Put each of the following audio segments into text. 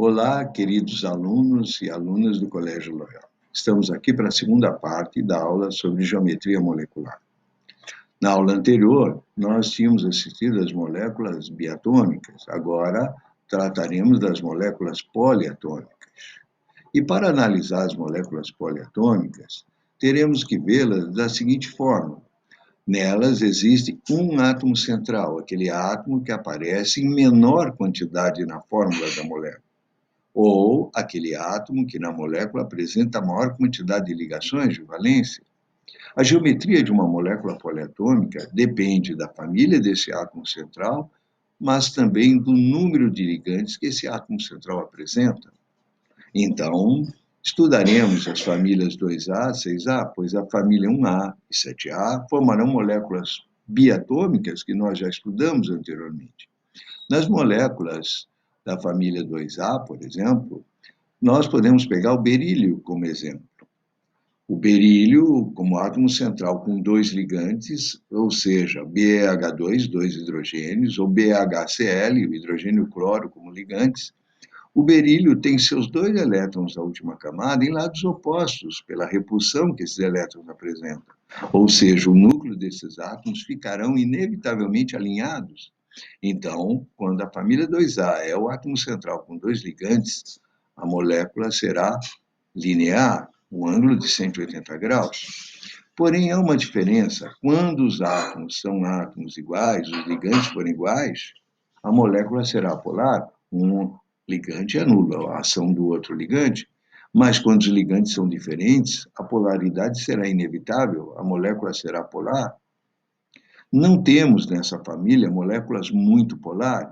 Olá, queridos alunos e alunas do Colégio Loyola. Estamos aqui para a segunda parte da aula sobre geometria molecular. Na aula anterior, nós tínhamos assistido às moléculas biatômicas. Agora, trataremos das moléculas poliatômicas. E para analisar as moléculas poliatômicas, teremos que vê-las da seguinte forma. Nelas existe um átomo central, aquele átomo que aparece em menor quantidade na fórmula da molécula, ou aquele átomo que na molécula apresenta a maior quantidade de ligações de valência. A geometria de uma molécula poliatômica depende da família desse átomo central, mas também do número de ligantes que esse átomo central apresenta. Então, estudaremos as famílias 2A, 6A, pois a família 1A e 7A formarão moléculas biatômicas que nós já estudamos anteriormente. Nas moléculas da família 2A, por exemplo, nós podemos pegar o berílio como exemplo. O berílio, como átomo central com dois ligantes, ou seja, BeH2, dois hidrogênios, ou BHCl, o hidrogênio e o cloro como ligantes, o berílio tem seus dois elétrons da última camada em lados opostos, pela repulsão que esses elétrons apresentam. Ou seja, o núcleo desses átomos ficarão inevitavelmente alinhados. Então, quando a família 2A é o átomo central com dois ligantes, a molécula será linear, um ângulo de 180 graus. Porém, há uma diferença. Quando os átomos são átomos iguais, os ligantes forem iguais, a molécula será polar. Um ligante anula a ação do outro ligante, mas quando os ligantes são diferentes, a polaridade será inevitável, a molécula será polar. Não temos nessa família moléculas muito polares,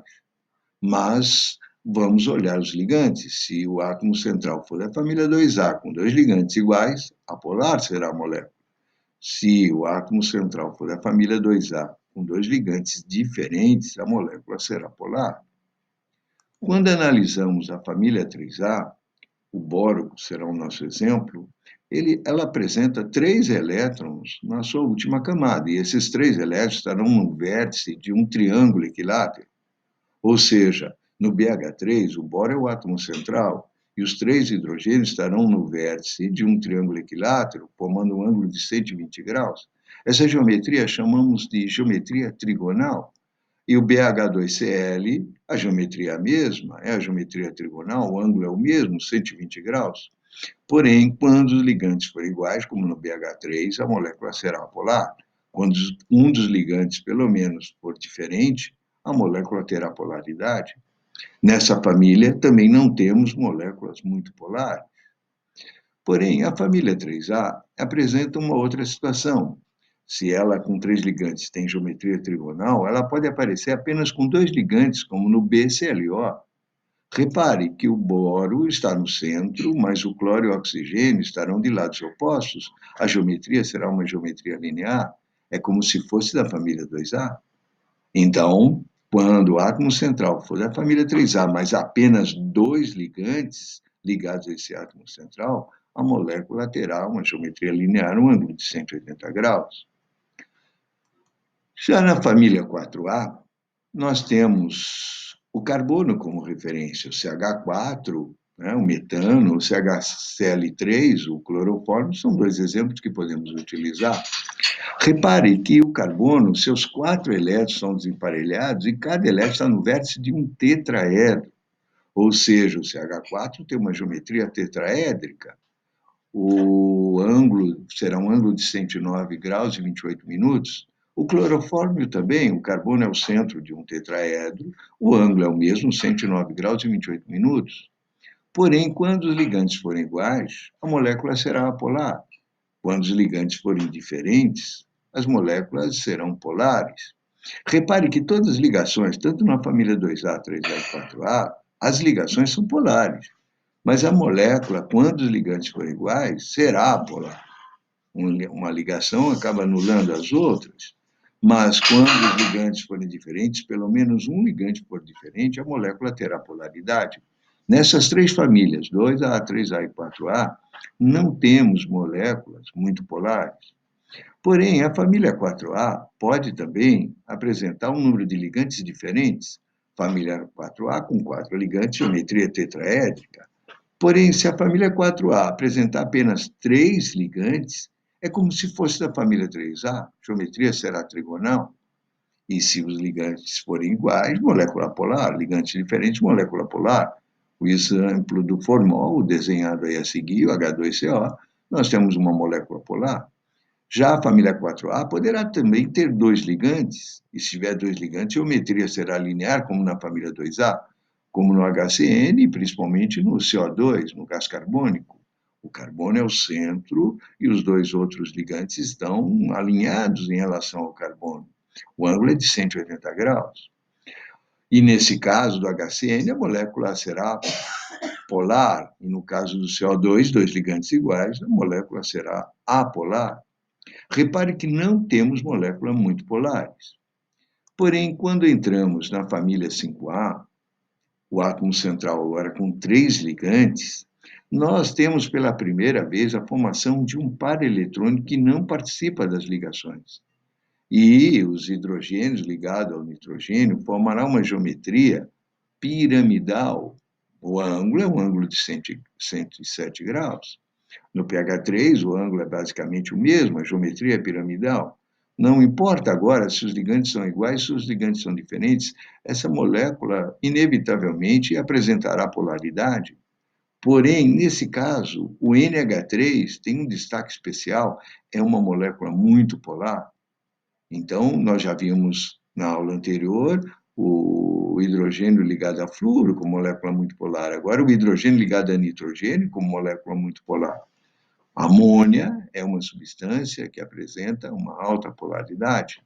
mas vamos olhar os ligantes. Se o átomo central for da família 2A com dois ligantes iguais, apolar será a molécula. Se o átomo central for da família 2A com dois ligantes diferentes, a molécula será polar. Quando analisamos a família 3A, o boro será o nosso exemplo, ela apresenta 3 elétrons na sua última camada, e esses 3 elétrons estarão no vértice de um triângulo equilátero. Ou seja, no BH3, o boro é o átomo central, e os 3 hidrogênios estarão no vértice de um triângulo equilátero, formando um ângulo de 120 graus. Essa geometria chamamos de geometria trigonal. E o BH2Cl, a geometria é a mesma, é a geometria trigonal, o ângulo é o mesmo, 120 graus. Porém, quando os ligantes forem iguais, como no BH3, a molécula será polar. Quando um dos ligantes, pelo menos, for diferente, a molécula terá polaridade. Nessa família, também não temos moléculas muito polares. Porém, a família 3A apresenta uma outra situação. Se ela, com 3 ligantes, tem geometria trigonal, ela pode aparecer apenas com 2 ligantes, como no BCLO. Repare que o boro está no centro, mas o cloro e o oxigênio estarão de lados opostos. A geometria será uma geometria linear. É como se fosse da família 2A. Então, quando o átomo central for da família 3A, mas apenas 2 ligantes ligados a esse átomo central, a molécula terá uma geometria linear, um ângulo de 180 graus. Já na família 4A, nós temos o carbono como referência, o CH4, né, o metano, o CHCl3, o clorofórmio, são 2 exemplos que podemos utilizar. Repare que o carbono, seus 4 elétrons são desemparelhados e cada elétron está no vértice de um tetraedro, ou seja, o CH4 tem uma geometria tetraédrica. O ângulo será um ângulo de 109 graus e 28 minutos. O clorofórmio também, o carbono é o centro de um tetraedro, o ângulo é o mesmo, 109 graus e 28 minutos. Porém, quando os ligantes forem iguais, a molécula será apolar. Quando os ligantes forem diferentes, as moléculas serão polares. Repare que todas as ligações, tanto na família 2A, 3A e 4A, as ligações são polares. Mas a molécula, quando os ligantes forem iguais, será polar. Uma ligação acaba anulando as outras. Mas quando os ligantes forem diferentes, pelo menos um ligante for diferente, a molécula terá polaridade. Nessas 3 famílias, 2A, 3A e 4A, não temos moléculas muito polares. Porém, a família 4A pode também apresentar um número de ligantes diferentes. família 4A com 4 ligantes, geometria tetraédrica. Porém, se a família 4A apresentar apenas 3 ligantes, é como se fosse da família 3A, geometria será trigonal. E se os ligantes forem iguais, molécula polar, ligantes diferentes, molécula polar. O exemplo do formol, desenhado aí a seguir, o H2CO, nós temos uma molécula polar. Já a família 4A poderá também ter 2 ligantes, e se tiver 2 ligantes, a geometria será linear, como na família 2A, como no HCN e principalmente no CO2, no gás carbônico. O carbono é o centro e os 2 outros ligantes estão alinhados em relação ao carbono. O ângulo é de 180 graus. E nesse caso do HCN, a molécula será polar, e no caso do CO2, 2 ligantes iguais, a molécula será apolar. Repare que não temos moléculas muito polares. Porém, quando entramos na família 5A, o átomo central agora com 3 ligantes, nós temos pela primeira vez a formação de um par eletrônico que não participa das ligações. E os hidrogênios ligados ao nitrogênio formarão uma geometria piramidal. O ângulo é um ângulo de 107 graus. No pH 3, o ângulo é basicamente o mesmo, a geometria é piramidal. Não importa agora se os ligantes são iguais, se os ligantes são diferentes, essa molécula inevitavelmente apresentará polaridade. Porém, nesse caso, o NH3 tem um destaque especial, é uma molécula muito polar. Então, nós já vimos na aula anterior o hidrogênio ligado a flúor como molécula muito polar. Agora, o hidrogênio ligado a nitrogênio como molécula muito polar. A amônia é uma substância que apresenta uma alta polaridade.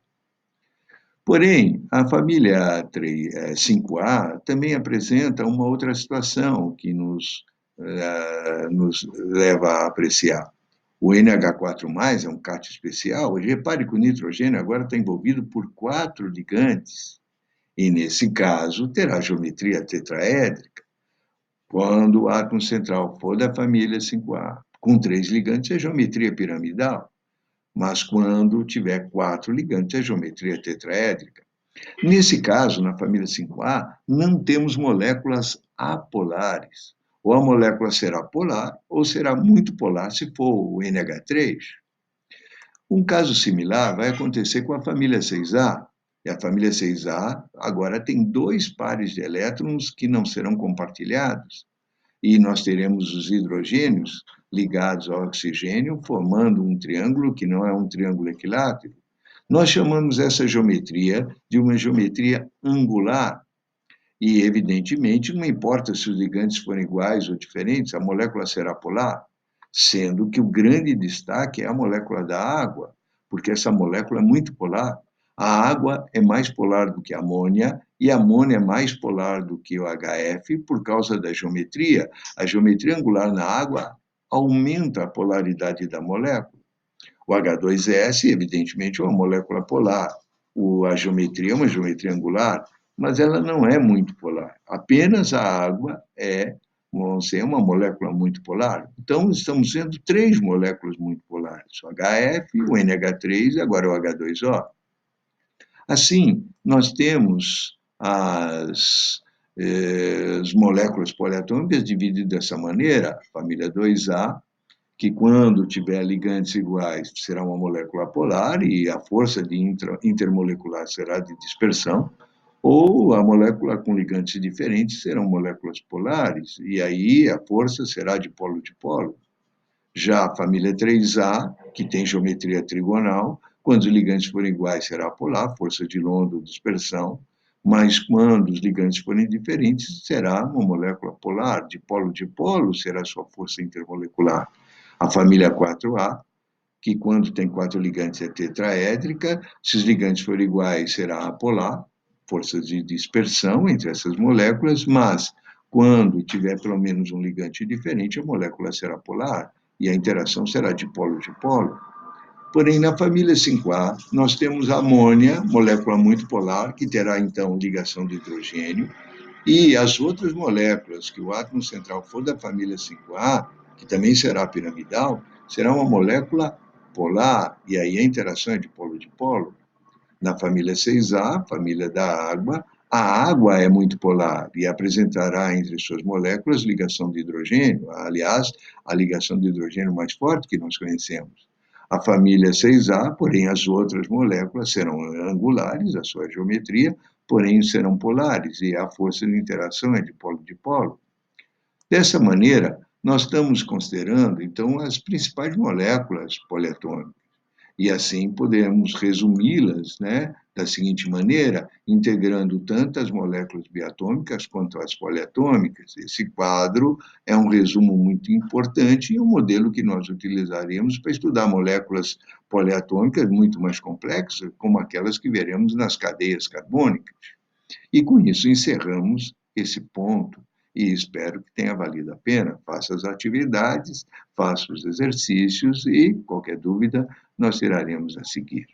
Porém, a família 5A também apresenta uma outra situação que nos leva a apreciar. O NH4+, é um cátion especial. Repare que o nitrogênio agora está envolvido por 4 ligantes. E, nesse caso, terá geometria tetraédrica. Quando o átomo central for da família 5A, com 3 ligantes, é geometria piramidal. Mas quando tiver 4 ligantes, é geometria tetraédrica. Nesse caso, na família 5A, não temos moléculas apolares. Ou a molécula será polar, ou será muito polar se for o NH3. Um caso similar vai acontecer com a família 6A. E a família 6A agora tem 2 pares de elétrons que não serão compartilhados. E nós teremos os hidrogênios ligados ao oxigênio, formando um triângulo que não é um triângulo equilátero. Nós chamamos essa geometria de uma geometria angular. E, evidentemente, não importa se os ligantes forem iguais ou diferentes, a molécula será polar, sendo que o grande destaque é a molécula da água, porque essa molécula é muito polar. A água é mais polar do que a amônia, e a amônia é mais polar do que o HF por causa da geometria. A geometria angular na água aumenta a polaridade da molécula. O H2S, evidentemente, é uma molécula polar. A geometria é uma geometria angular, mas ela não é muito polar. Apenas a água vamos ser uma molécula muito polar. Então, estamos vendo 3 moléculas muito polares, o HF, o NH3 e agora o H2O. Assim, nós temos as moléculas poliatômicas divididas dessa maneira, família 2A, que quando tiver ligantes iguais será uma molécula polar e a força de intermolecular será de dispersão, ou a molécula com ligantes diferentes serão moléculas polares, e aí a força será de polo. Já a família 3A, que tem geometria trigonal, quando os ligantes forem iguais será polar, força de London, dispersão, mas quando os ligantes forem diferentes será uma molécula polar, de polo será a sua força intermolecular. A família 4A, que quando tem 4 ligantes é tetraédrica, se os ligantes forem iguais será apolar, forças de dispersão entre essas moléculas, mas quando tiver pelo menos um ligante diferente, a molécula será polar e a interação será de polo. Porém, na família 5A, nós temos a amônia, molécula muito polar, que terá então ligação de hidrogênio, e as outras moléculas que o átomo central for da família 5A, que também será piramidal, será uma molécula polar, e aí a interação é de polo. Na família 6A, família da água, A água é muito polar e apresentará entre suas moléculas ligação de hidrogênio, aliás, a ligação de hidrogênio mais forte que nós conhecemos. A família 6A, porém, as outras moléculas serão angulares, a sua geometria, porém serão polares, e a força de interação é de polo-dipolo. Dessa maneira, nós estamos considerando, então, as principais moléculas poliatômicas. E assim podemos resumi-las, né, da seguinte maneira, integrando tanto as moléculas biatômicas quanto as poliatômicas. Esse quadro é um resumo muito importante e um modelo que nós utilizaremos para estudar moléculas poliatômicas muito mais complexas, como aquelas que veremos nas cadeias carbônicas. E com isso encerramos esse ponto e espero que tenha valido a pena. Faça as atividades, faça os exercícios e, qualquer dúvida, nós iremos a seguir.